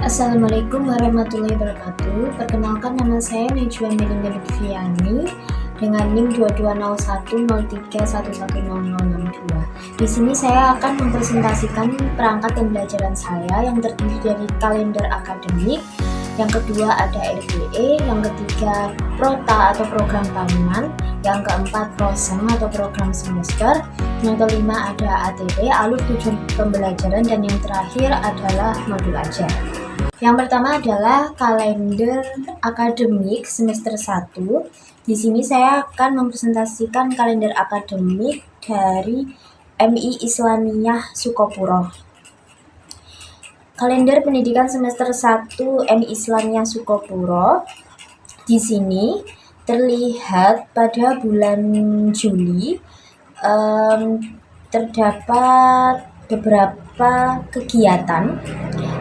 Assalamualaikum warahmatullahi wabarakatuh. Perkenalkan, nama saya Najwa Melinda Lutfiani dengan NIM 220103110062. Di sini saya akan mempresentasikan perangkat pembelajaran saya yang terdiri dari kalender akademik, yang kedua ada RBE, yang ketiga Prota atau program tahunan, yang keempat Prosem atau program semester, yang kelima ada ATP, alur tujuan pembelajaran, dan yang terakhir adalah modul ajar. Yang pertama adalah kalender akademik semester 1. Di sini saya akan mempresentasikan kalender akademik dari MI Islamiyah Sukopuro. Kalender pendidikan semester 1 MI Islamiyah Sukopuro di sini terlihat pada bulan Juli terdapat beberapa kegiatan.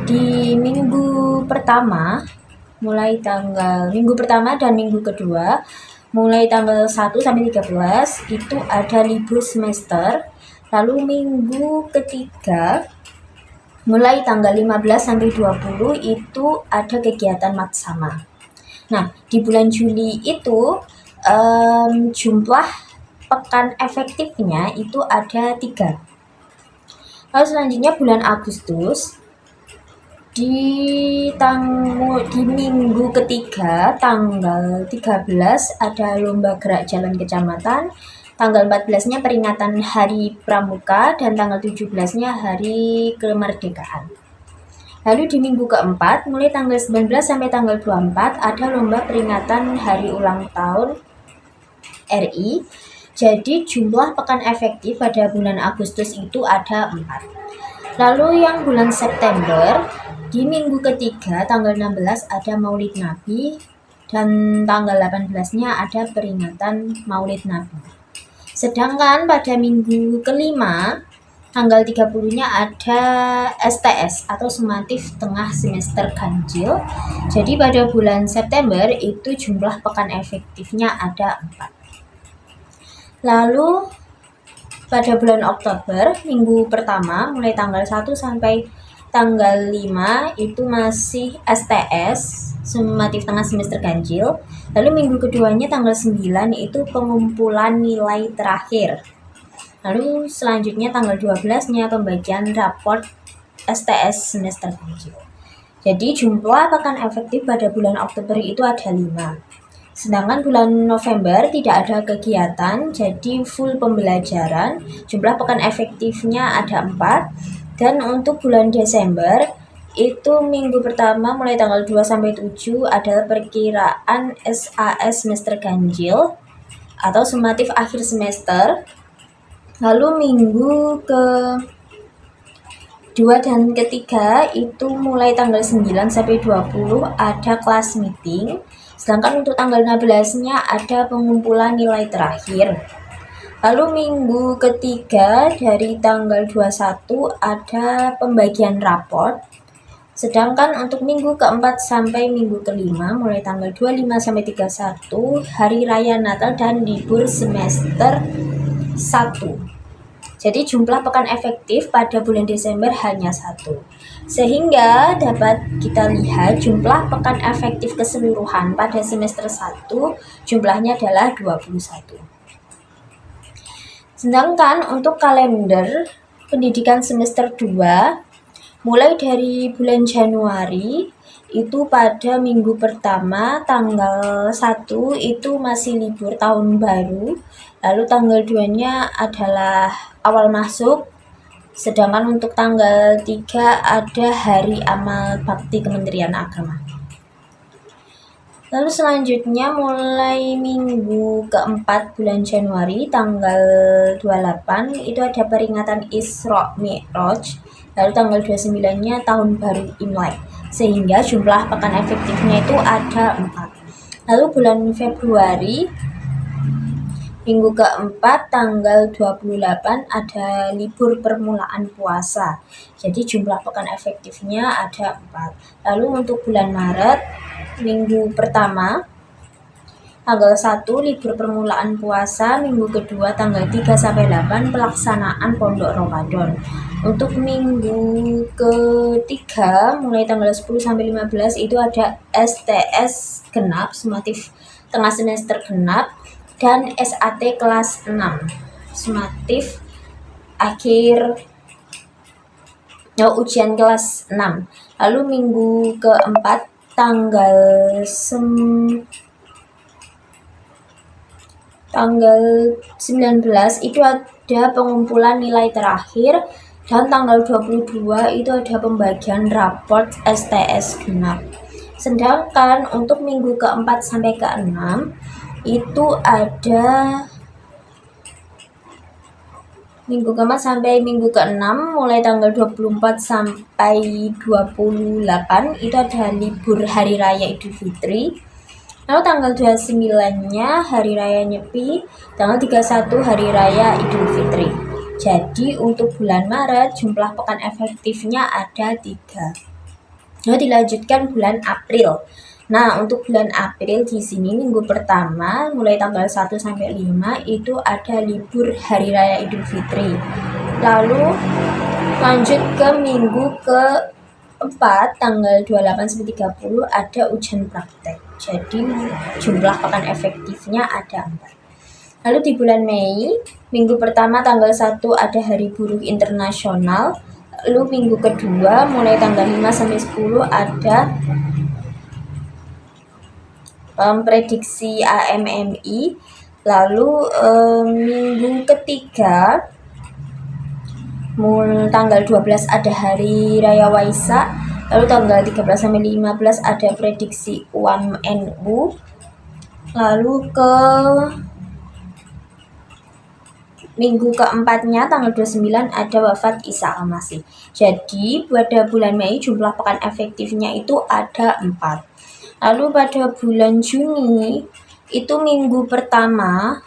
Di minggu pertama dan minggu kedua mulai tanggal 1 sampai 13 itu ada libur semester. Lalu minggu ketiga mulai tanggal 15 sampai 20 itu ada kegiatan maksama. Nah, di bulan Juli itu jumlah pekan efektifnya itu ada 3. Lalu selanjutnya bulan Agustus di minggu ketiga tanggal 13 ada lomba gerak jalan kecamatan, tanggal 14-nya peringatan Hari Pramuka, dan tanggal 17-nya Hari Kemerdekaan. Lalu di minggu keempat mulai tanggal 19 sampai tanggal 24 ada lomba peringatan Hari Ulang Tahun RI. Jadi jumlah pekan efektif pada bulan Agustus itu ada 4. Lalu yang bulan September di minggu ketiga tanggal 16 ada Maulid Nabi, dan tanggal 18-nya ada peringatan Maulid Nabi. Sedangkan pada minggu kelima tanggal 30-nya ada STS atau Sumatif Tengah Semester Ganjil. Jadi pada bulan September itu jumlah pekan efektifnya ada 4. Lalu pada bulan Oktober minggu pertama mulai tanggal 1 sampai tanggal 5 itu masih STS Sumatif Tengah Semester Ganjil. Lalu minggu keduanya tanggal 9 itu pengumpulan nilai terakhir. Lalu selanjutnya tanggal 12-nya pembagian raport STS semester ganjil. Jadi jumlah pekan efektif pada bulan Oktober itu ada 5. Sedangkan bulan November tidak ada kegiatan, jadi full pembelajaran. Jumlah pekan efektifnya ada 4. Dan untuk bulan Desember itu minggu pertama mulai tanggal 2 sampai 7 adalah perkiraan SAS semester ganjil atau sumatif akhir semester. Lalu minggu ke-2 dan ketiga itu mulai tanggal 9 sampai 20 ada kelas meeting. Sedangkan untuk tanggal 16-nya ada pengumpulan nilai terakhir. Lalu minggu ketiga dari tanggal 21 ada pembagian raport. Sedangkan untuk minggu keempat sampai minggu kelima mulai tanggal 25 sampai 31 hari raya Natal dan libur semester 1. Jadi jumlah pekan efektif pada bulan Desember hanya 1. Sehingga dapat kita lihat jumlah pekan efektif keseluruhan pada semester 1 jumlahnya adalah 21. Sedangkan untuk kalender pendidikan semester 2 mulai dari bulan Januari itu pada minggu pertama tanggal 1 itu masih libur tahun baru. Lalu tanggal 2-nya adalah awal masuk. Sedangkan untuk tanggal 3 ada hari amal bakti Kementerian Agama. Lalu selanjutnya mulai minggu keempat bulan Januari tanggal 28 itu ada peringatan Isra Mi'raj. Lalu tanggal 29-nya tahun baru Imlek. Sehingga jumlah pekan efektifnya itu ada 4. Lalu bulan Februari minggu keempat tanggal 28 ada libur permulaan puasa. Jadi jumlah pekan efektifnya ada 4. Lalu untuk bulan Maret minggu pertama Tanggal 1 libur permulaan puasa, minggu kedua tanggal 3 sampai 8 pelaksanaan Pondok Ramadan. Untuk minggu ketiga mulai tanggal 10 sampai 15 itu ada STS genap, sumatif tengah semester genap, dan SAT kelas 6, sumatif akhir ujian kelas 6. Lalu minggu keempat tanggal 19 itu ada pengumpulan nilai terakhir, dan tanggal 22 itu ada pembagian raport STS genap. Sedangkan untuk minggu keempat sampai ke-6 itu ada minggu keempat sampai minggu ke-6 mulai tanggal 24 sampai 28 itu ada libur hari raya Idul Fitri. Lalu tanggal 29-nya hari raya Nyepi, tanggal 31 hari raya Idul Fitri. Jadi untuk bulan Maret jumlah pekan efektifnya ada 3. Lalu dilanjutkan bulan April. Nah, untuk bulan April di sini minggu pertama mulai tanggal 1 sampai 5 itu ada libur hari raya Idul Fitri. Lalu lanjut ke minggu ke-4 tanggal 28 sampai 30 ada ujian praktek. Jadi jumlah pekan efektifnya ada 4. Lalu di bulan Mei, minggu pertama tanggal 1 ada Hari Buruh Internasional. Lalu minggu kedua mulai tanggal 5 sampai 10 ada prediksi AMMI. Lalu minggu ketiga tanggal 12 ada Hari Raya Waisak. Lalu tanggal 13 sampai 15 ada prediksi UMNU. Lalu ke minggu keempatnya tanggal 29 ada wafat Isa Al-Masih. Jadi pada bulan Mei jumlah pekan efektifnya itu ada 4. Lalu pada bulan Juni itu minggu pertama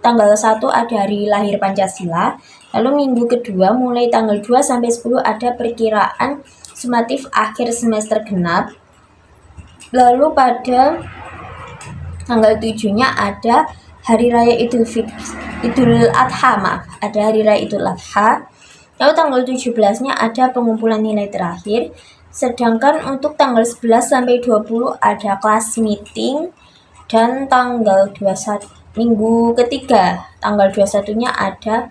tanggal 1 ada hari lahir Pancasila. Lalu minggu kedua mulai tanggal 2 sampai 10 ada perkiraan sumatif akhir semester genap. Lalu pada tanggal 7-nya ada hari raya Idul Adha, ada hari raya Idul Adha. Lalu tanggal 17-nya ada pengumpulan nilai terakhir. Sedangkan untuk tanggal 11 sampai 20 ada kelas meeting, dan tanggal 21 minggu ketiga tanggal 21-nya ada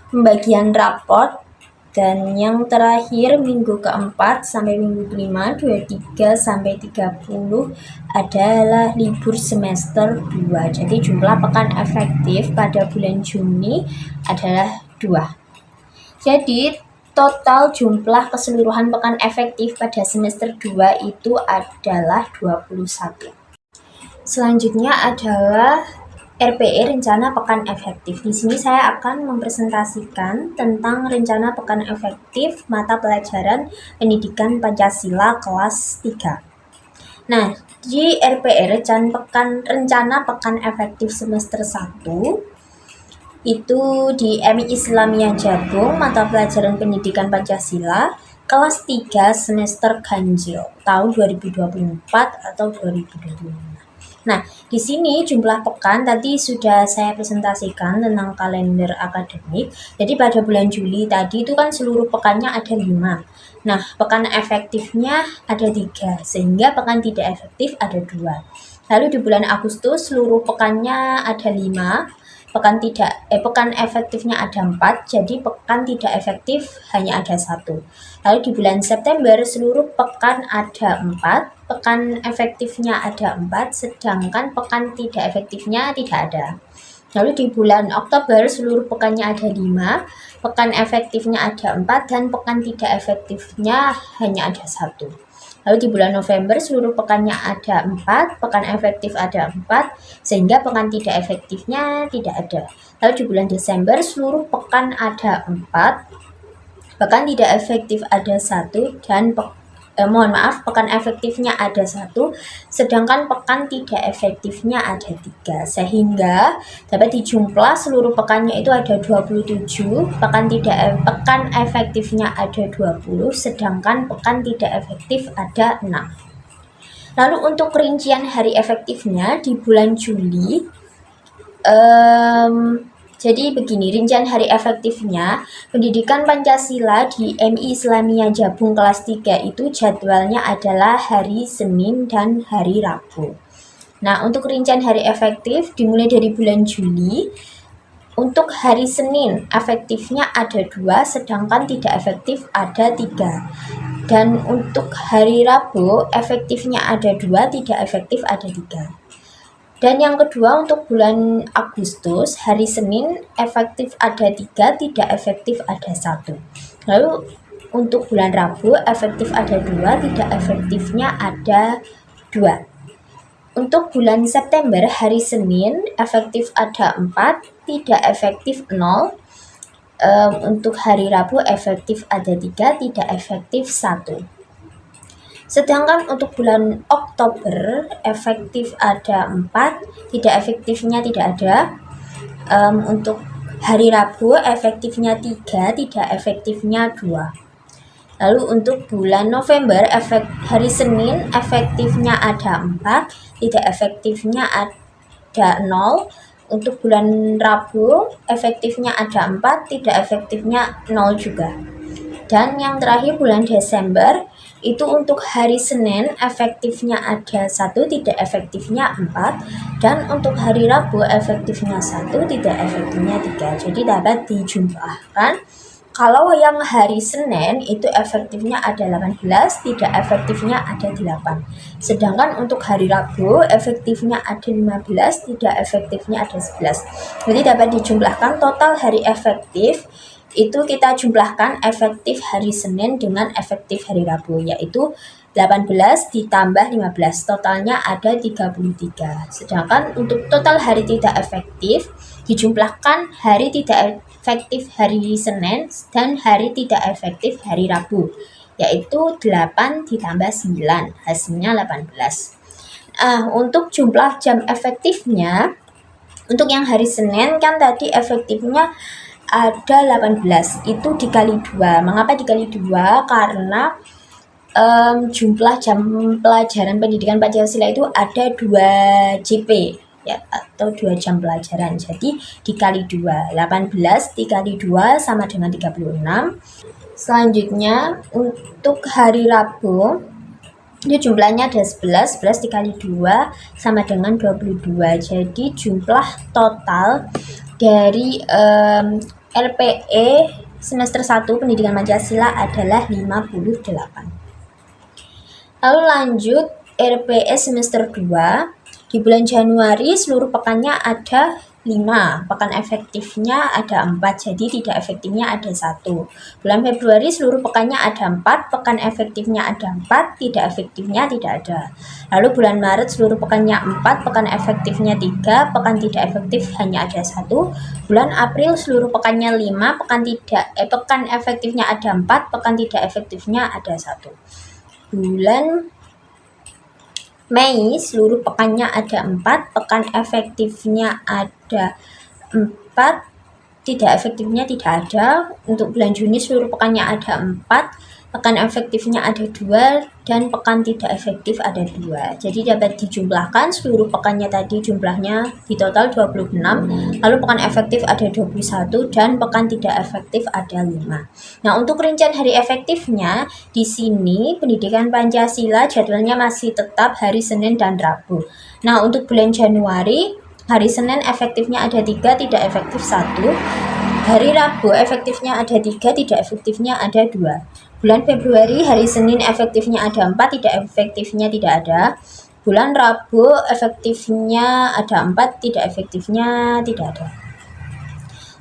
pembagian raport, dan yang terakhir minggu keempat sampai minggu kelima 23 sampai 30 adalah libur semester 2. Jadi jumlah pekan efektif pada bulan Juni adalah 2. Jadi total jumlah keseluruhan pekan efektif pada semester 2 itu adalah 21. Selanjutnya adalah RPE, rencana pekan efektif. Di sini saya akan mempresentasikan tentang rencana pekan efektif mata pelajaran Pendidikan Pancasila kelas 3. Nah, di RPE rencana pekan efektif semester 1 itu di MI Islamiyah Jabung mata pelajaran Pendidikan Pancasila kelas 3 semester ganjil tahun 2024 atau 2025. Nah, di sini jumlah pekan tadi sudah saya presentasikan tentang kalender akademik. Jadi pada bulan Juli tadi itu kan seluruh pekannya ada 5. Nah, pekan efektifnya ada 3, sehingga pekan tidak efektif ada 2. Lalu di bulan Agustus seluruh pekannya ada 5. Pekan efektifnya ada 4, jadi pekan tidak efektif hanya ada 1. Lalu di bulan September seluruh pekan ada 4, pekan efektifnya ada 4, sedangkan pekan tidak efektifnya tidak ada. Lalu di bulan Oktober seluruh pekannya ada 5, pekan efektifnya ada 4, dan pekan tidak efektifnya hanya ada 1. Lalu di bulan November seluruh pekannya ada 4, pekan efektif ada 4, sehingga pekan tidak efektifnya tidak ada. Lalu di bulan Desember seluruh pekan ada 4, pekan tidak efektif ada 1, dan pekan efektifnya ada 1, sedangkan pekan tidak efektifnya ada 3, sehingga dapat dijumlah seluruh pekannya itu ada 27, pekan efektifnya ada 20, sedangkan pekan tidak efektif ada 6. Lalu untuk rincian hari efektifnya di bulan Juli, jadi begini, rincian hari efektifnya, pendidikan Pancasila di MI Islamiyah Jabung kelas 3 itu jadwalnya adalah hari Senin dan hari Rabu. Nah, untuk rincian hari efektif dimulai dari bulan Juli. Untuk hari Senin efektifnya ada 2, sedangkan tidak efektif ada 3. Dan untuk hari Rabu efektifnya ada 2, tidak efektif ada 3. Dan yang kedua untuk bulan Agustus, hari Senin efektif ada 3, tidak efektif ada 1. Lalu untuk bulan Rabu efektif ada 2, tidak efektifnya ada 2. Untuk bulan September, hari Senin efektif ada 4, tidak efektif 0. Untuk hari Rabu efektif ada 3, tidak efektif 1. Sedangkan untuk bulan Oktober efektif ada 4, tidak efektifnya tidak ada. Untuk hari Rabu efektifnya 3, tidak efektifnya 2. Lalu untuk bulan November hari Senin efektifnya ada 4, tidak efektifnya ada 0. Untuk bulan Rabu efektifnya ada 4, tidak efektifnya 0 juga. Dan yang terakhir bulan Desember itu untuk hari Senin efektifnya ada 1, tidak efektifnya 4. Dan untuk hari Rabu efektifnya 1, tidak efektifnya 3. Jadi dapat dijumlahkan. Kalau yang hari Senin itu efektifnya ada 18, tidak efektifnya ada 8. Sedangkan untuk hari Rabu efektifnya ada 15, tidak efektifnya ada 11. Jadi dapat dijumlahkan total hari efektif itu kita jumlahkan efektif hari Senin dengan efektif hari Rabu, yaitu 18 ditambah 15, totalnya ada 33. Sedangkan untuk total hari tidak efektif dijumlahkan hari tidak efektif hari Senin dan hari tidak efektif hari Rabu, yaitu 8 ditambah 9, hasilnya 18. Untuk jumlah jam efektifnya, untuk yang hari Senin kan tadi efektifnya ada 18, itu dikali 2. Mengapa dikali 2? Karena jumlah jam pelajaran pendidikan Pancasila itu ada 2 JP ya, atau 2 jam pelajaran. Jadi dikali 2, 18 dikali 2 sama dengan 36. Selanjutnya untuk hari Rabu ini jumlahnya ada 11 dikali 2 sama dengan 22. Jadi jumlah total dari RPE semester 1 pendidikan Pancasila adalah 58. Lalu lanjut RPE semester 2. Di bulan Januari seluruh pekannya ada 5, pekan efektifnya ada 4, jadi tidak efektifnya ada 1. Bulan Februari seluruh pekannya ada 4, pekan efektifnya ada 4, tidak efektifnya tidak ada. Lalu bulan Maret seluruh pekannya 4, pekan efektifnya 3, pekan tidak efektif hanya ada 1. Bulan April seluruh pekannya 5, pekan efektifnya ada 4, pekan tidak efektifnya ada 1. Bulan Mei seluruh pekannya ada 4, pekan efektifnya ada 4, tidak efektifnya tidak ada. Untuk bulan Juni seluruh pekannya ada 4, pekan efektifnya ada 2, dan pekan tidak efektif ada 2. Jadi dapat dijumlahkan seluruh pekannya tadi jumlahnya di total 26, lalu pekan efektif ada 21 dan pekan tidak efektif ada 5. Nah, untuk rincian hari efektifnya di sini pendidikan Pancasila jadwalnya masih tetap hari Senin dan Rabu. Nah, untuk bulan Januari hari Senin efektifnya ada 3, tidak efektif 1. Hari Rabu efektifnya ada 3, tidak efektifnya ada 2. Bulan Februari hari Senin efektifnya ada 4, tidak efektifnya tidak ada. Bulan Rabu efektifnya ada 4, tidak efektifnya tidak ada.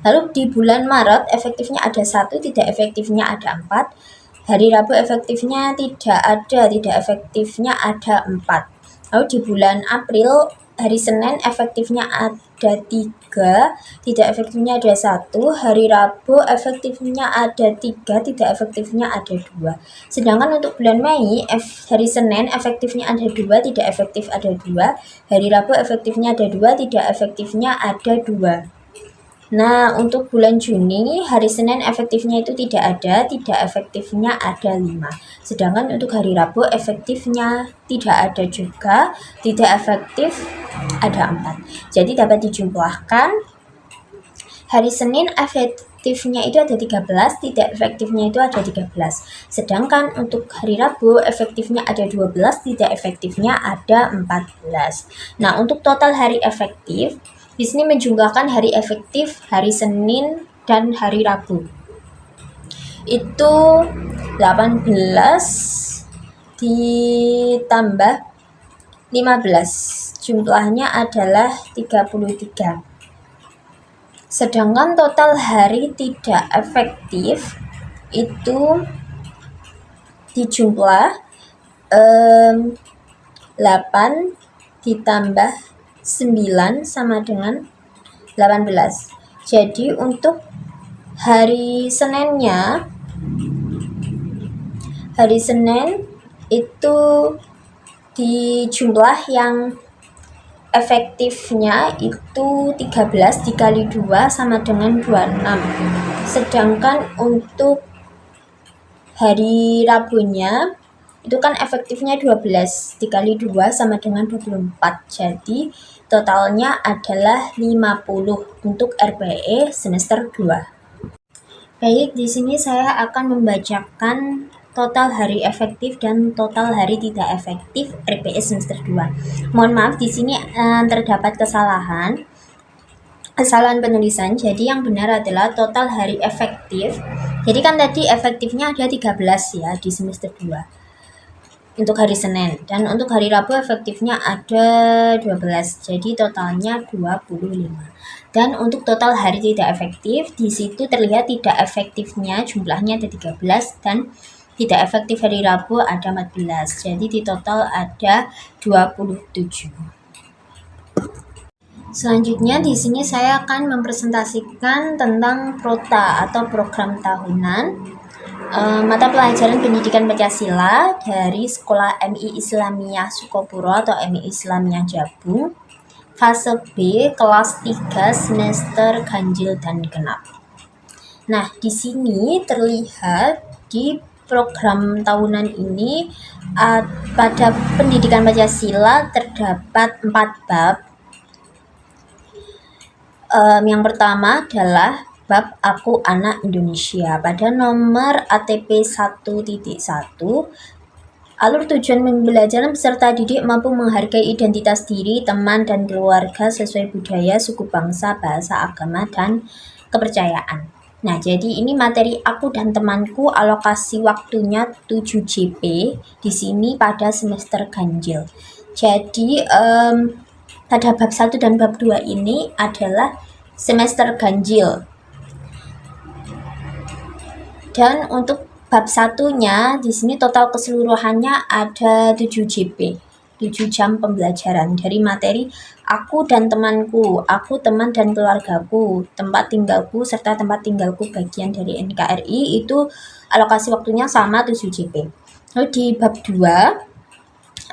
Lalu di bulan Maret efektifnya ada 1, tidak efektifnya ada 4. Hari Rabu efektifnya tidak ada, tidak efektifnya ada 4. Lalu di bulan April hari Senin efektifnya ada 3, tidak efektifnya ada 1. Hari Rabu efektifnya ada 3, tidak efektifnya ada 2. Sedangkan untuk bulan Mei hari Senin efektifnya ada 2, tidak efektif ada 2. Hari Rabu efektifnya ada 2, tidak efektifnya ada 2. Nah, untuk bulan Juni, hari Senin efektifnya itu tidak ada, tidak efektifnya ada 5. Sedangkan untuk hari Rabu efektifnya tidak ada juga, tidak efektif ada 4. Jadi dapat dijumlahkan, hari Senin efektifnya itu ada 13, tidak efektifnya itu ada 13. Sedangkan untuk hari Rabu efektifnya ada 12, tidak efektifnya ada 14. Nah, untuk total hari efektif, di sini menjumlahkan hari efektif hari Senin dan hari Rabu. Itu 18 ditambah 15. Jumlahnya adalah 33. Sedangkan total hari tidak efektif itu dijumlah 8 ditambah 9 sama dengan 18. Jadi untuk hari Seninnya, hari Senin itu di jumlah yang efektifnya itu 13 dikali 2 sama dengan 26. Sedangkan untuk hari Rabunya itu kan efektifnya 12 dikali 2 sama dengan 24. Jadi totalnya adalah 50 untuk RPE semester 2. Baik, di sini saya akan membacakan total hari efektif dan total hari tidak efektif RPE semester 2. Mohon maaf, di sini terdapat kesalahan penulisan. Jadi yang benar adalah total hari efektif. Jadi kan tadi efektifnya ada 13 ya di semester 2 untuk hari Senin, dan untuk hari Rabu efektifnya ada 12. Jadi totalnya 25. Dan untuk total hari tidak efektif, di situ terlihat tidak efektifnya jumlahnya ada 13 dan tidak efektif hari Rabu ada 14. Jadi di total ada 27. Selanjutnya di sini saya akan mempresentasikan tentang PROTA atau program tahunan mata pelajaran pendidikan Pancasila dari Sekolah MI Islamiyah Sukopuro atau MI Islamiyah Jabung, fase B kelas 3 semester ganjil dan genap. Nah, di sini terlihat di program tahunan ini pada pendidikan Pancasila terdapat 4 bab. Yang pertama adalah bab Aku Anak Indonesia pada nomor ATP 1.1. Alur tujuan pembelajaran peserta didik mampu menghargai identitas diri, teman, dan keluarga sesuai budaya, suku bangsa, bahasa, agama, dan kepercayaan. Nah, jadi ini materi Aku dan Temanku, alokasi waktunya 7 JP di sini pada semester ganjil. Jadi pada bab 1 dan bab 2 ini adalah semester ganjil. Dan untuk bab satunya di sini total keseluruhannya ada 7 JP, 7 jam pembelajaran dari materi Aku dan Temanku, Aku, teman, dan keluargaku, tempat tinggalku, serta tempat tinggalku bagian dari NKRI. Itu alokasi waktunya sama 7 JP. Lalu di bab 2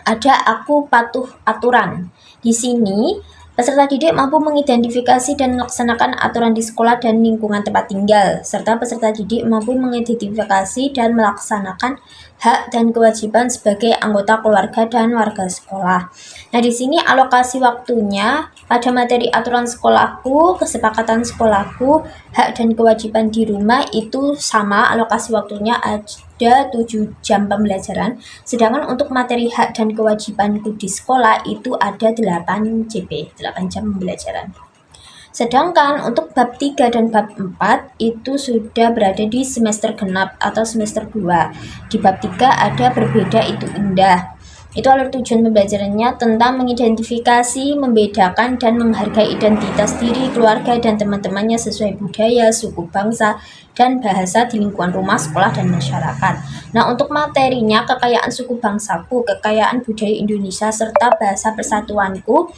ada Aku Patuh Aturan. Di sini peserta didik mampu mengidentifikasi dan melaksanakan aturan di sekolah dan lingkungan tempat tinggal, serta peserta didik mampu mengidentifikasi dan melaksanakan hak dan kewajiban sebagai anggota keluarga dan warga sekolah. Nah, di sini alokasi waktunya pada materi aturan sekolahku, kesepakatan sekolahku, hak dan kewajiban di rumah itu sama, alokasi waktunya ada 7 jam pembelajaran. Sedangkan untuk materi hak dan kewajibanku di sekolah itu ada 8 JP, 8 jam pembelajaran. Sedangkan untuk bab 3 dan bab 4 itu sudah berada di semester genap atau semester 2. Di bab 3 ada Berbeda Itu Indah. Itu alur tujuan pembelajarannya tentang mengidentifikasi, membedakan, dan menghargai identitas diri, keluarga, dan teman-temannya sesuai budaya, suku bangsa, dan bahasa di lingkungan rumah, sekolah, dan masyarakat. Nah, untuk materinya kekayaan suku bangsaku, kekayaan budaya Indonesia, serta bahasa persatuanku,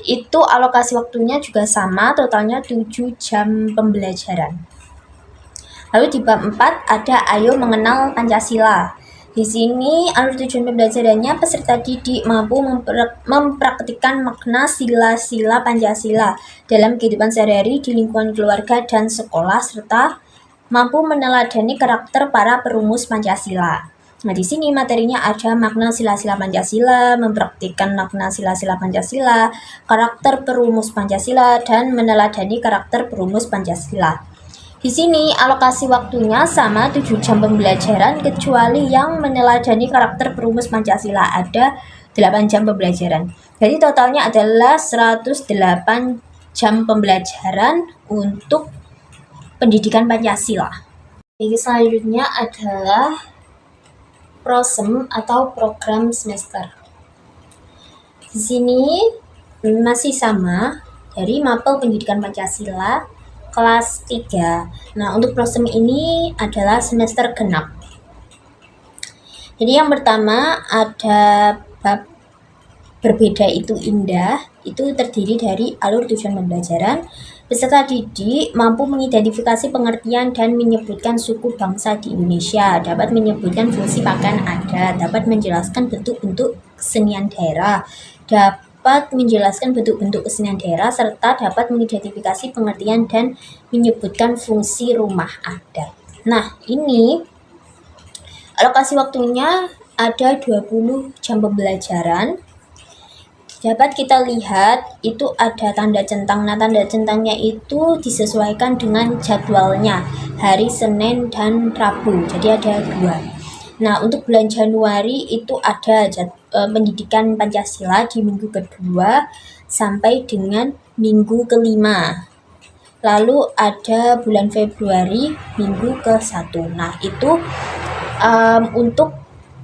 itu alokasi waktunya juga sama, totalnya 7 jam pembelajaran. Lalu di bab 4 ada Ayo Mengenal Pancasila. Di sini alur tujuan pembelajarannya peserta didik mampu mempraktikkan makna sila-sila Pancasila dalam kehidupan sehari-hari di lingkungan keluarga dan sekolah serta mampu meneladani karakter para perumus Pancasila. Nah, di sini materinya ada makna sila-sila Pancasila, mempraktikkan makna sila-sila Pancasila, karakter perumus Pancasila, dan meneladani karakter perumus Pancasila. Di sini alokasi waktunya sama 7 jam pembelajaran kecuali yang meneladani karakter perumus Pancasila ada 8 jam pembelajaran. Jadi totalnya adalah 108 jam pembelajaran untuk pendidikan Pancasila. Jadi selanjutnya adalah PROSEM atau program semester. Di sini masih sama dari mapel pendidikan Pancasila kelas 3. Nah, untuk PROSEM ini adalah semester genap. Jadi yang pertama ada bab berbeda itu indah, itu terdiri dari alur tujuan pembelajaran. Peserta didik mampu mengidentifikasi pengertian dan menyebutkan suku bangsa di Indonesia, dapat menyebutkan fungsi pakaian adat, dapat menjelaskan bentuk-bentuk kesenian daerah, dapat menjelaskan bentuk-bentuk kesenian daerah, serta dapat mengidentifikasi pengertian dan menyebutkan fungsi rumah adat. Nah, ini alokasi waktunya ada 20 jam pembelajaran. Dapat kita lihat itu ada tanda centang. Nah, tanda centangnya itu disesuaikan dengan jadwalnya hari Senin dan Rabu. Jadi ada 2. Nah, untuk bulan Januari itu ada pendidikan Pancasila di minggu kedua sampai dengan minggu kelima. Lalu ada bulan Februari minggu ke-1. Nah, itu untuk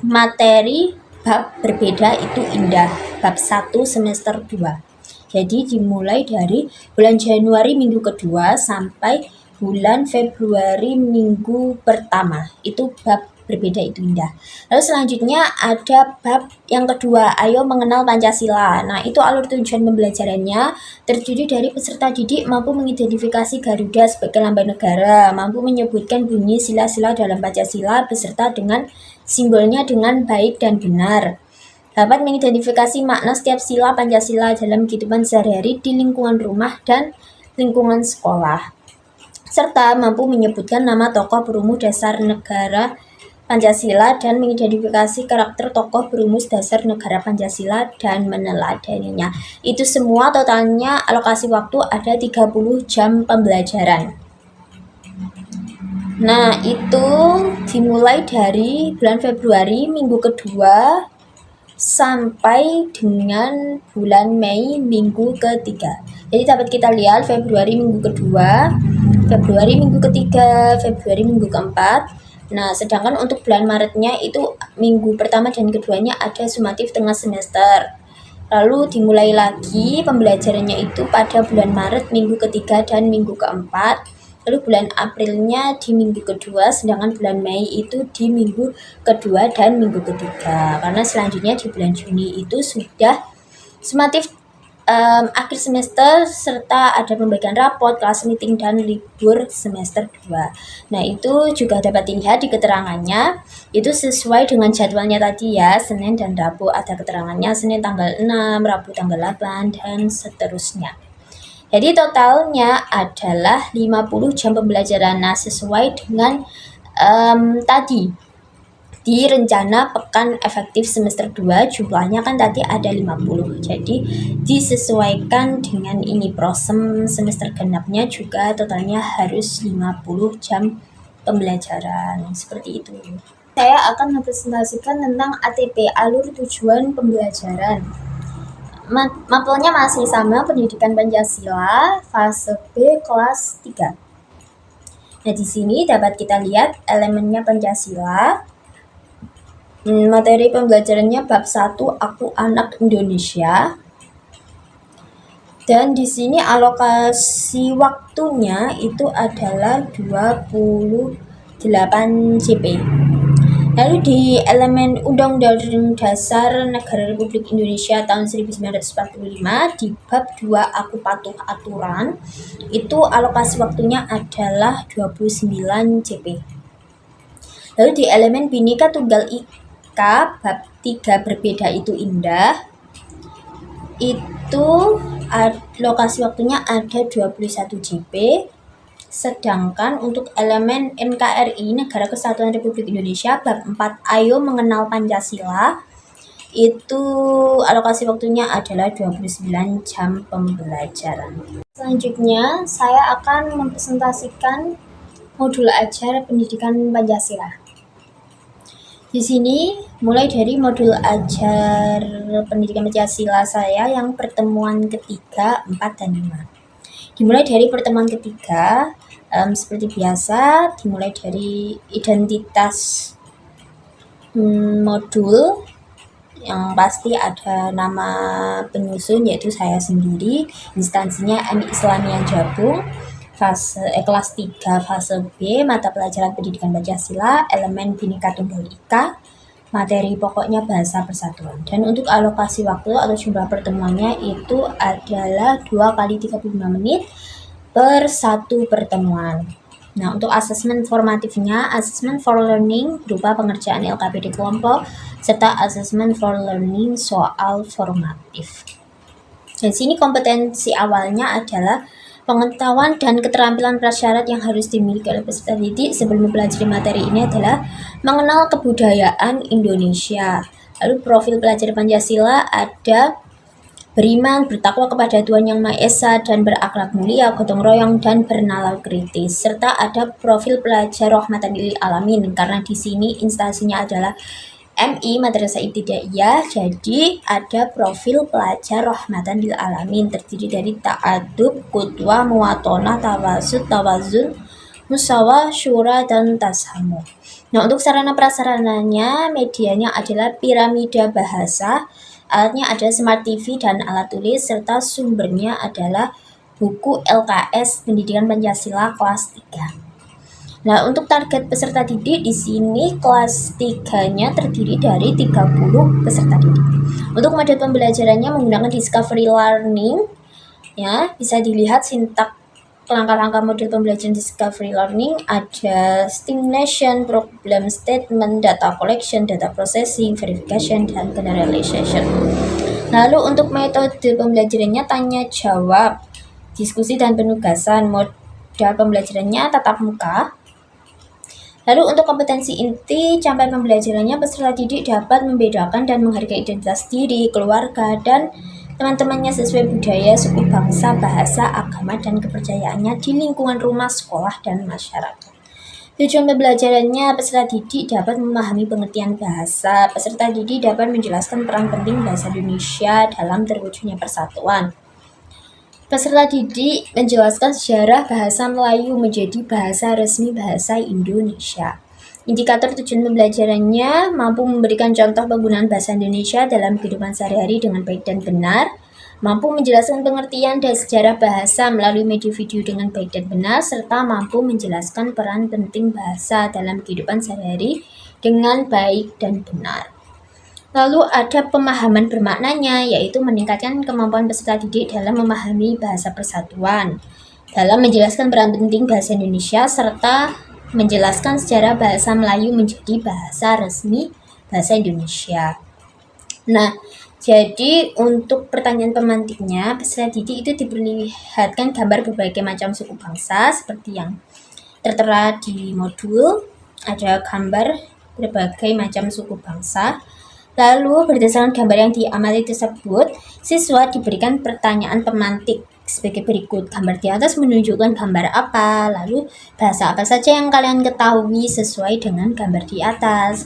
materi bab berbeda itu indah, bab 1 semester 2. Jadi dimulai dari bulan Januari minggu kedua sampai bulan Februari minggu pertama. Itu bab berbeda itu indah. Lalu selanjutnya ada bab yang kedua, ayo mengenal Pancasila. Nah, itu alur tujuan pembelajarannya terdiri dari peserta didik mampu mengidentifikasi Garuda sebagai lambang negara, mampu menyebutkan bunyi sila-sila dalam Pancasila beserta dengan simbolnya dengan baik dan benar, dapat mengidentifikasi makna setiap sila Pancasila dalam kehidupan sehari-hari di lingkungan rumah dan lingkungan sekolah, serta mampu menyebutkan nama tokoh perumus dasar negara Pancasila dan mengidentifikasi karakter tokoh perumus dasar negara Pancasila dan meneladaninya. Itu semua totalnya alokasi waktu ada 30 jam pembelajaran. Nah, itu dimulai dari bulan Februari minggu kedua sampai dengan bulan Mei minggu ketiga. Jadi dapat kita lihat Februari minggu kedua, Februari minggu ketiga, Februari minggu keempat. Nah, sedangkan untuk bulan Maretnya itu minggu pertama dan keduanya ada sumatif tengah semester. Lalu dimulai lagi pembelajarannya itu pada bulan Maret minggu ketiga dan minggu keempat. Lalu bulan Aprilnya di minggu kedua, sedangkan bulan Mei itu di minggu kedua dan minggu ketiga. Karena selanjutnya di bulan Juni itu sudah sumatif akhir semester serta ada pembagian rapot, kelas meeting, dan libur semester 2. Nah, itu juga dapat dilihat di keterangannya. Itu sesuai dengan jadwalnya tadi ya, Senin dan Rabu ada keterangannya, Senin tanggal 6, Rabu tanggal 8, dan seterusnya. Jadi totalnya adalah 50 jam pembelajaran. Nah, sesuai dengan tadi di rencana pekan efektif semester 2 jumlahnya kan tadi ada 50. Jadi disesuaikan dengan ini PROSEM semester genapnya juga totalnya harus 50 jam pembelajaran. Seperti itu. Saya akan mempresentasikan tentang ATP, alur tujuan pembelajaran. Mapelnya masih sama, pendidikan Pancasila fase B kelas 3. Nah, di sini dapat kita lihat elemennya Pancasila. Materi pembelajarannya bab 1 Aku Anak Indonesia. Dan di sini alokasi waktunya itu adalah 28 JP. Lalu di elemen Undang-Undang Dasar Negara Republik Indonesia tahun 1945 di bab 2 Aku Patuh Aturan itu alokasi waktunya adalah 29 JP. Lalu di elemen Bhinneka Tunggal Ika bab 3 berbeda itu indah, itu lokasi waktunya ada 21 JP. Sedangkan untuk elemen NKRI Negara Kesatuan Republik Indonesia bab 4 Ayo Mengenal Pancasila, itu alokasi waktunya adalah 29 jam pembelajaran. Selanjutnya saya akan mempresentasikan modul ajar pendidikan Pancasila. Di sini mulai dari modul ajar pendidikan Pancasila saya yang pertemuan ketiga, 4, dan 5. Dimulai dari pertemuan ketiga, seperti biasa, dimulai dari identitas modul, yang pasti ada nama penyusun yaitu saya sendiri, instansinya MI Islamiyah Jabung, kelas 3 fase B, mata pelajaran pendidikan Pancasila, elemen Bhinneka Tunggal Ika, materi pokoknya bahasa persatuan. Dan untuk alokasi waktu atau jumlah pertemuannya itu adalah 2 kali 35 menit per 1 pertemuan. Nah, untuk asesmen formatifnya, asesmen for learning berupa pengerjaan LKPD kelompok, serta asesmen for learning soal formatif. Dan sini kompetensi awalnya adalah pengetahuan dan keterampilan prasyarat yang harus dimiliki oleh peserta didik sebelum mempelajari materi ini adalah mengenal kebudayaan Indonesia. Lalu profil pelajar Pancasila ada beriman, bertakwa kepada Tuhan Yang Maha Esa, dan berakhlak mulia, gotong royong, dan bernalar kritis. Serta ada profil pelajar rahmatan lil alamin, karena di sini instansinya adalah MI Madrasah Ibtidaiyah, jadi ada profil pelajar rahmatan lil alamin terdiri dari ta'adub, qudwah, muwatonah, tawasud, tawazun, musawah, syura, dan tasamuh. Nah, untuk sarana prasarananya, medianya adalah piramida bahasa, alatnya ada Smart TV dan alat tulis, serta sumbernya adalah buku LKS Pendidikan Pancasila kelas 3. Nah, untuk target peserta didik di sini kelas 3-nya terdiri dari 30 peserta didik. Untuk mode pembelajarannya menggunakan Discovery Learning, ya, bisa dilihat sintak langkah-langkah model pembelajaran Discovery Learning ada stimulation, problem statement, data collection, data processing, verification, dan generalization. Lalu untuk metode pembelajarannya tanya jawab, diskusi, dan penugasan. Mode pembelajarannya tatap muka. Lalu untuk kompetensi inti capaian pembelajarannya, peserta didik dapat membedakan dan menghargai identitas diri, keluarga, dan teman-temannya sesuai budaya, suku, bangsa, bahasa, agama, dan kepercayaannya di lingkungan rumah, sekolah, dan masyarakat. Tujuan pembelajarannya, peserta didik dapat memahami pengertian bahasa. Peserta didik dapat menjelaskan peran penting bahasa Indonesia dalam terwujudnya persatuan. Peserta didik menjelaskan sejarah bahasa Melayu menjadi bahasa resmi bahasa Indonesia. Indikator tujuan pembelajarannya mampu memberikan contoh penggunaan bahasa Indonesia dalam kehidupan sehari-hari dengan baik dan benar, mampu menjelaskan pengertian dan sejarah bahasa melalui media video dengan baik dan benar, serta mampu menjelaskan peran penting bahasa dalam kehidupan sehari-hari dengan baik dan benar. Lalu ada pemahaman bermaknanya, yaitu meningkatkan kemampuan peserta didik dalam memahami bahasa persatuan, dalam menjelaskan peran penting bahasa Indonesia, serta menjelaskan sejarah bahasa Melayu menjadi bahasa resmi bahasa Indonesia. Nah, jadi untuk pertanyaan pemantiknya, peserta didik itu diperlihatkan gambar berbagai macam suku bangsa seperti yang tertera di modul. Ada gambar berbagai macam suku bangsa. Lalu berdasarkan gambar yang diamati tersebut, siswa diberikan pertanyaan pemantik sebagai berikut. Gambar di atas menunjukkan gambar apa, lalu bahasa apa saja yang kalian ketahui sesuai dengan gambar di atas.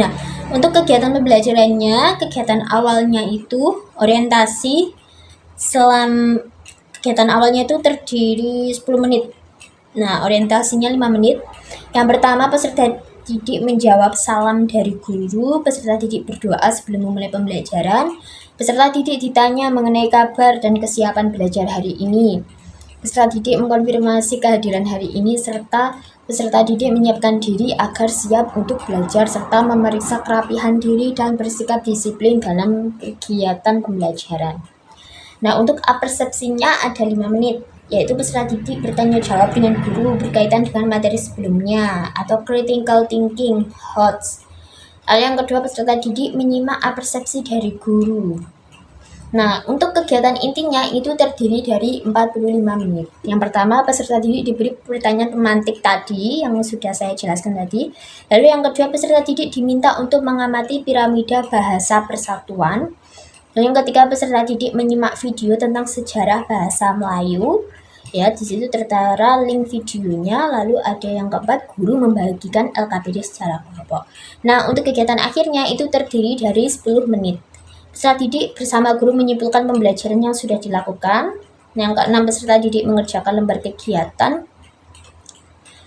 Nah, untuk kegiatan pembelajarannya, kegiatan awalnya itu orientasi. Kegiatan awalnya itu terdiri 10 menit. Nah, orientasinya 5 menit. Yang pertama, peserta didik menjawab salam dari guru. Peserta didik berdoa sebelum memulai pembelajaran. Peserta didik ditanya mengenai kabar dan kesiapan belajar hari ini. Peserta didik mengkonfirmasi kehadiran hari ini, serta peserta didik menyiapkan diri agar siap untuk belajar, serta memeriksa kerapihan diri dan bersikap disiplin dalam kegiatan pembelajaran. Nah, untuk apersepsinya ada 5 menit. yaitu peserta didik bertanya jawab dengan guru berkaitan dengan materi sebelumnya atau critical thinking HOTS. Lalu yang kedua, peserta didik menyimak persepsi dari guru. Nah, untuk kegiatan intinya itu terdiri dari 45 menit. Yang pertama, peserta didik diberi pertanyaan pemantik tadi yang sudah saya jelaskan tadi. Lalu yang kedua, peserta didik diminta untuk mengamati piramida bahasa persatuan. Lalu yang ketiga, peserta didik menyimak video tentang sejarah bahasa Melayu. Ya, di situ tertera link videonya. Lalu ada yang keempat, guru membagikan LKPD secara kelompok. Nah, untuk kegiatan akhirnya itu terdiri dari 10 menit. Peserta didik bersama guru menyimpulkan pembelajaran yang sudah dilakukan. Yang keenam, peserta didik mengerjakan lembar kegiatan.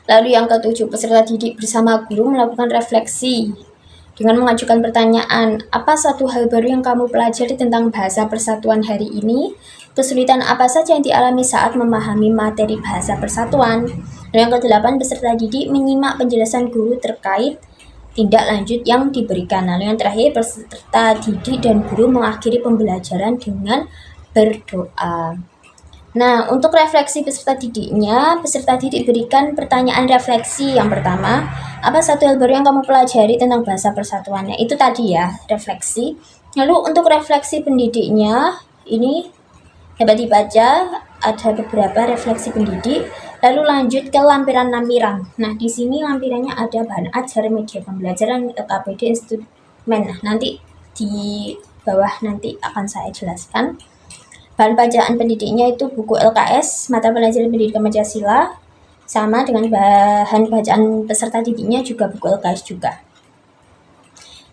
Lalu yang ketujuh, peserta didik bersama guru melakukan refleksi dengan mengajukan pertanyaan, apa satu hal baru yang kamu pelajari tentang bahasa persatuan hari ini? Kesulitan apa saja yang dialami saat memahami materi bahasa persatuan? Dan yang kedelapan, peserta didik menyimak penjelasan guru terkait tindak lanjut yang diberikan. Lalu yang terakhir, peserta didik dan guru mengakhiri pembelajaran dengan berdoa. Nah, untuk refleksi peserta didiknya, peserta didik berikan pertanyaan refleksi. Yang pertama, apa satu hal baru yang kamu pelajari tentang bahasa persatuannya? Itu tadi ya, refleksi. Lalu untuk refleksi pendidiknya, ini dapat dibaca, ada beberapa refleksi pendidik. Lalu lanjut ke lampiran-lampiran. Nah, di sini lampirannya ada bahan ajar, media pembelajaran, LKPD, instrumen. Nah, nanti di bawah nanti akan saya jelaskan. Bahan bacaan pendidiknya itu buku LKS, mata pelajaran pendidikan Pancasila, sama dengan bahan bacaan peserta didiknya juga buku LKS juga.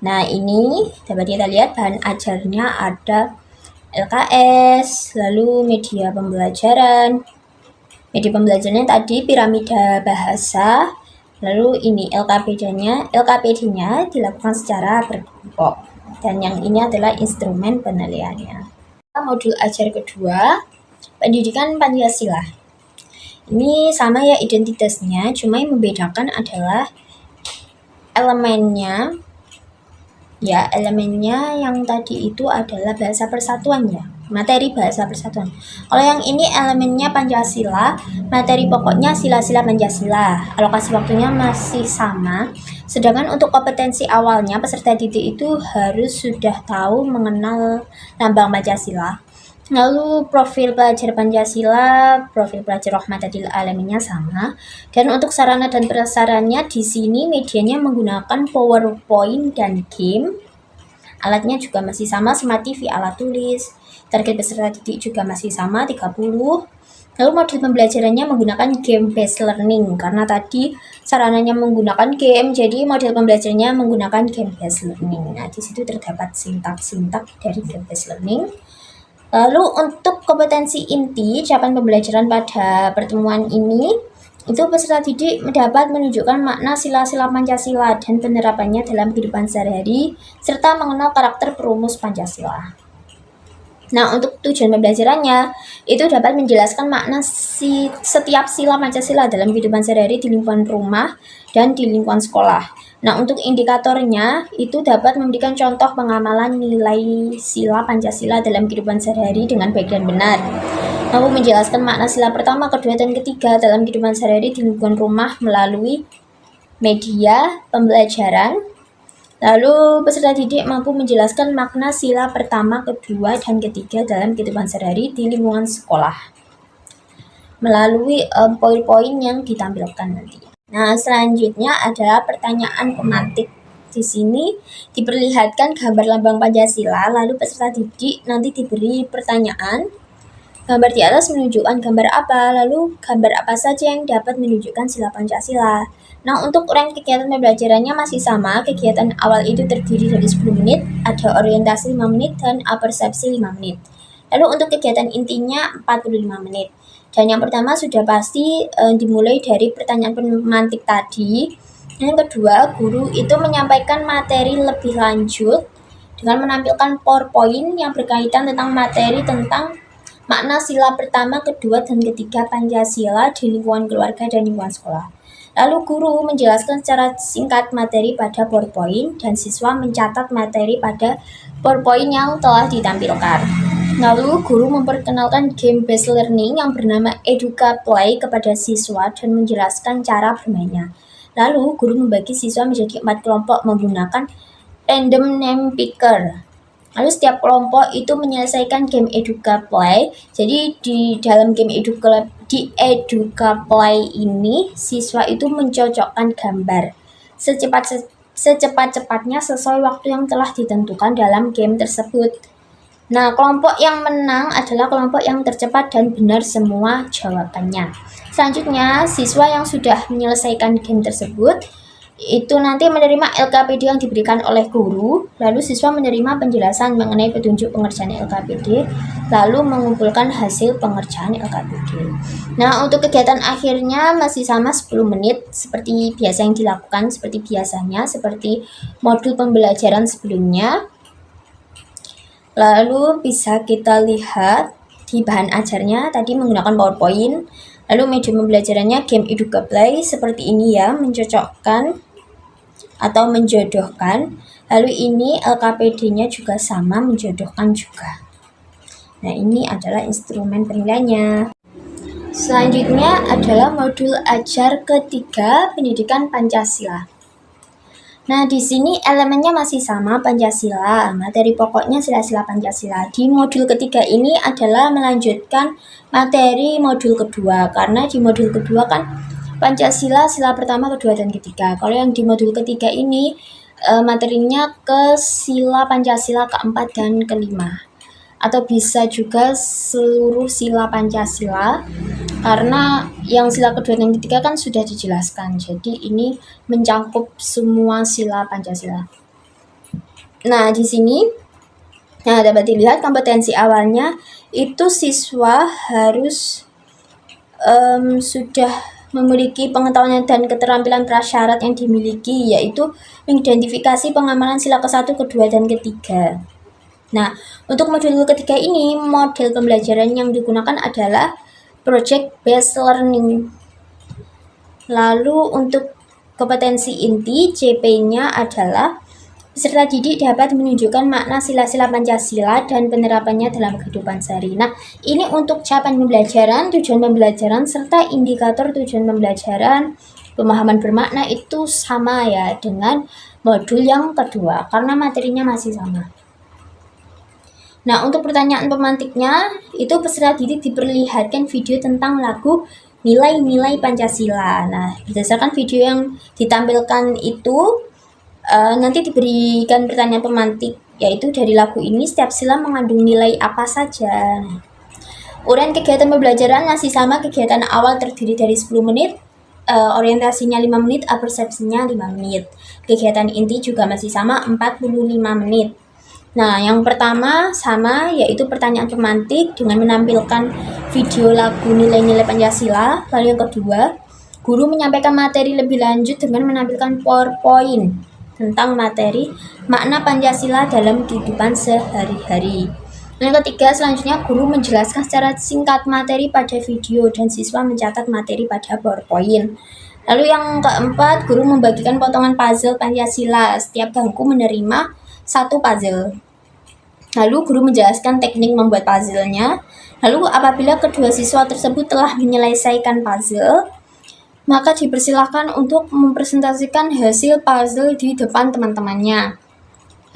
Nah, ini dapat kita lihat bahan ajarnya ada LKS, lalu media pembelajaran. Media pembelajarannya tadi piramida bahasa, lalu ini LKPD-nya dilakukan secara berkelompok. Dan yang ini adalah instrumen penilaiannya. Modul ajar kedua, pendidikan Pancasila. Ini sama ya identitasnya, cuma yang membedakan adalah elemennya. Ya, elemennya yang tadi itu adalah bahasa persatuan ya, materi bahasa persatuan. Kalau yang ini elemennya Pancasila, materi pokoknya sila-sila Pancasila, alokasi waktunya masih sama. Sedangkan untuk kompetensi awalnya, peserta didik itu harus sudah tahu mengenal lambang Pancasila. Lalu profil pelajar Pancasila, profil pelajar Rahmatan lil Alaminnya sama. Dan untuk sarana dan prasarannya di sini medianya menggunakan PowerPoint dan game. Alatnya juga masih sama, Smart TV, alat tulis. Target peserta didik juga masih sama, 30. Lalu model pembelajarannya menggunakan game based learning karena tadi sarananya menggunakan game, jadi model pembelajarannya menggunakan game based learning. Nah, di situ terdapat sintak-sintak dari game based learning. Lalu untuk kompetensi inti capaian pembelajaran pada pertemuan ini, itu peserta didik dapat menunjukkan makna sila-sila Pancasila dan penerapannya dalam kehidupan sehari-hari, serta mengenal karakter perumus Pancasila. Nah, untuk tujuan pembelajarannya, itu dapat menjelaskan makna setiap sila Pancasila dalam kehidupan sehari-hari di lingkungan rumah dan di lingkungan sekolah. Nah, untuk indikatornya, itu dapat memberikan contoh pengamalan nilai sila Pancasila dalam kehidupan sehari-hari dengan baik dan benar. Lalu menjelaskan makna sila pertama, kedua, dan ketiga dalam kehidupan sehari-hari di lingkungan rumah melalui media pembelajaran. Lalu peserta didik mampu menjelaskan makna sila pertama, kedua, dan ketiga dalam kehidupan sehari-hari di lingkungan sekolah melalui poin-poin yang ditampilkan nanti. Nah, selanjutnya adalah pertanyaan pemantik. Di sini diperlihatkan gambar lambang Pancasila, lalu peserta didik nanti diberi pertanyaan. Gambar di atas menunjukkan gambar apa, lalu gambar apa saja yang dapat menunjukkan sila Pancasila. Nah, untuk rangkaian kegiatan pembelajarannya masih sama. Kegiatan awal itu terdiri dari 10 menit, ada orientasi 5 menit, dan persepsi 5 menit. Lalu untuk kegiatan intinya 45 menit. Dan yang pertama sudah pasti dimulai dari pertanyaan pemantik tadi. Yang kedua, guru itu menyampaikan materi lebih lanjut dengan menampilkan PowerPoint yang berkaitan tentang materi tentang makna sila pertama, kedua, dan ketiga Pancasila di lingkungan keluarga dan lingkungan sekolah. Lalu guru menjelaskan secara singkat materi pada PowerPoint dan siswa mencatat materi pada PowerPoint yang telah ditampilkan. Lalu guru memperkenalkan game based learning yang bernama Educa Play kepada siswa dan menjelaskan cara bermainnya. Lalu guru membagi siswa menjadi 4 kelompok menggunakan random name picker. Lalu setiap kelompok itu menyelesaikan game Educa Play. Jadi di dalam game Educa Play ini siswa itu mencocokkan gambar secepat-cepatnya sesuai waktu yang telah ditentukan dalam game tersebut. Nah, kelompok yang menang adalah kelompok yang tercepat dan benar semua jawabannya. Selanjutnya, siswa yang sudah menyelesaikan game tersebut itu nanti menerima LKPD yang diberikan oleh guru, lalu siswa menerima penjelasan mengenai petunjuk pengerjaan LKPD, lalu mengumpulkan hasil pengerjaan LKPD. Nah, untuk kegiatan akhirnya masih sama 10 menit seperti biasa yang dilakukan seperti biasanya, seperti modul pembelajaran sebelumnya. Lalu bisa kita lihat di bahan ajarnya tadi menggunakan PowerPoint. Lalu medium pembelajarannya game Educa Play seperti ini ya, mencocokkan atau menjodohkan. Lalu ini LKPD-nya juga sama, menjodohkan juga. Nah, ini adalah instrumen penilaiannya. Selanjutnya adalah modul ajar ketiga, pendidikan Pancasila. Nah, di sini elemennya masih sama, Pancasila. Materi pokoknya sila-sila Pancasila. Di modul ketiga ini adalah melanjutkan materi modul kedua, karena di modul kedua kan Pancasila sila pertama, kedua, dan ketiga. Kalau yang di modul ketiga ini materinya ke sila Pancasila keempat dan kelima. Atau bisa juga seluruh sila Pancasila, karena yang sila kedua dan ketiga kan sudah dijelaskan. Jadi ini mencakup semua sila Pancasila. Nah, di sini dapat dilihat kompetensi awalnya itu siswa harus sudah memiliki pengetahuan dan keterampilan prasyarat yang dimiliki, yaitu mengidentifikasi pengamalan sila ke-1, kedua, dan ketiga. Nah, untuk modul ketiga ini, model pembelajaran yang digunakan adalah project based learning. Lalu untuk kompetensi inti, CP-nya adalah peserta didik dapat menunjukkan makna sila-sila Pancasila dan penerapannya dalam kehidupan sehari. Nah, ini untuk capaian pembelajaran, tujuan pembelajaran, serta indikator tujuan pembelajaran, pemahaman bermakna itu sama ya dengan modul yang kedua, karena materinya masih sama. Nah, untuk pertanyaan pemantiknya, itu peserta didik diperlihatkan video tentang lagu Nilai-Nilai Pancasila. Nah, berdasarkan video yang ditampilkan itu, nanti diberikan pertanyaan pemantik, yaitu dari lagu ini setiap sila mengandung nilai apa saja. Uraian kegiatan pembelajaran masih sama, kegiatan awal terdiri dari 10 menit, orientasinya 5 menit, persepsinya 5 menit. Kegiatan inti juga masih sama, 45 menit. Nah, yang pertama sama, yaitu pertanyaan pemantik dengan menampilkan video lagu Nilai-Nilai Pancasila. Lalu yang kedua, guru menyampaikan materi lebih lanjut dengan menampilkan PowerPoint tentang materi makna Pancasila dalam kehidupan sehari-hari. Yang ketiga, selanjutnya guru menjelaskan secara singkat materi pada video dan siswa mencatat materi pada PowerPoint. Lalu yang keempat, guru membagikan potongan puzzle Pancasila. Setiap bangku menerima 1 puzzle. Lalu guru menjelaskan teknik membuat puzzle-nya. Lalu apabila kedua siswa tersebut telah menyelesaikan puzzle, maka dipersilakan untuk mempresentasikan hasil puzzle di depan teman-temannya.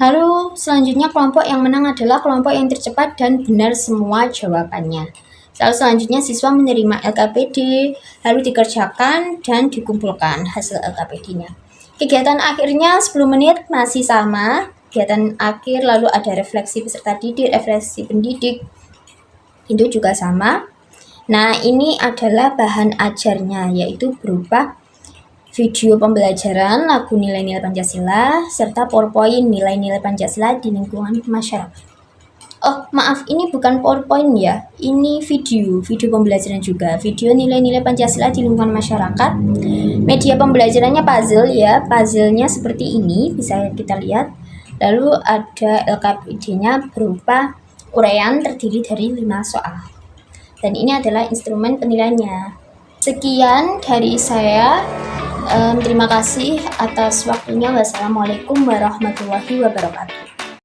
Lalu selanjutnya kelompok yang menang adalah kelompok yang tercepat dan benar semua jawabannya. Lalu selanjutnya siswa menerima LKPD, lalu dikerjakan dan dikumpulkan hasil LKPD-nya. Kegiatan akhirnya 10 menit masih sama. Kegiatan akhir lalu ada refleksi peserta didik, refleksi pendidik, itu juga sama. Nah, ini adalah bahan ajarnya, yaitu berupa video pembelajaran lagu Nilai-Nilai Pancasila, serta PowerPoint Nilai-Nilai Pancasila di lingkungan masyarakat. Oh, maaf, ini bukan PowerPoint ya, ini video pembelajaran juga, video Nilai-Nilai Pancasila di lingkungan masyarakat. Media pembelajarannya puzzle ya, puzzle-nya seperti ini, bisa kita lihat. Lalu ada LKPD-nya berupa uraian terdiri dari 5 soal. Dan ini adalah instrumen penilaiannya. Sekian dari saya. Terima kasih atas waktunya. Wassalamualaikum warahmatullahi wabarakatuh.